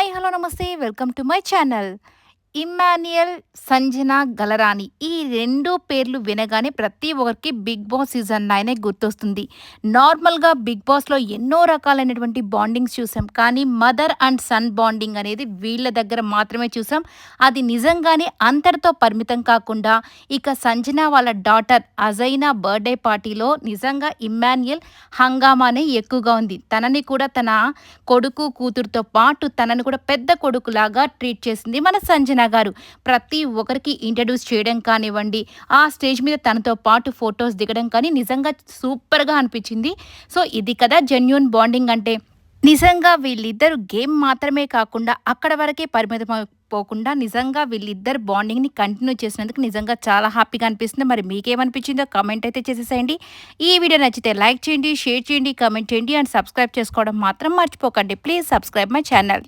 Hi! Hello! నమస్తే. Welcome to my channel. Emmanuel, Sanjana Galrani ఈ 2 పేర్లు వినగానే ప్రతి ఒక్కరికి 'బిగ్ బాస్' సీజన్ 9 గుర్తొస్తుంది. నార్మల్‌గా 'బిగ్ బాస్‌లో' ఎన్నో రకాలైనటువంటి బాండింగ్స్ చూసాం. కానీ మదర్ అండ్ సన్ బాండింగ్ అనేది వీళ్ళ దగ్గర మాత్రమే చూసాం. అది నిజంగానే అంతటితో పరిమితం కాకుండా ఇక సంజన వాళ్ళ డాటర్ అజైనా బర్త్‌డే పార్టీలో నిజంగా ఇమ్మాన్యుయల్ హంగామానే ఎక్కువగా ఉంది. తనని కూడా తన కొడుకు, కూతురుతో పాటు తనని కూడా పెద్ద కొడుకులాగా ట్రీట్ చేసింది మన సంజన గారు. ప్రతి ఒక్కరికి ఇంట్రడ్యూస్ చేయడం కానివ్వండి, ఆ స్టేజ్ మీద తనతో పాటు ఫోటోస్ దిగడం కానీ నిజంగా సూపర్‌గా అనిపించింది. సో, ఇది కదా జెన్యూన్ బాండింగ్ అంటే. నిజంగా వీళ్ళిద్దరు గేమ్ మాత్రమే కాకుండా అక్కడ వరకే పరిమితమైపోకుండా నిజంగా వీళ్ళిద్దరు బాండింగ్‌ని కంటిన్యూ చేసినందుకు నిజంగా చాలా హ్యాపీగా అనిపిస్తుంది. మరి మీకేమనిపించిందో కామెంట్ అయితే చేసేసేయండి. ఈ వీడియో నచ్చితే లైక్ చేయండి, షేర్ చేయండి, కామెంట్ చేయండి అండ్ సబ్స్క్రైబ్ చేసుకోవడం మాత్రం మర్చిపోకండి. Please subscribe my channel.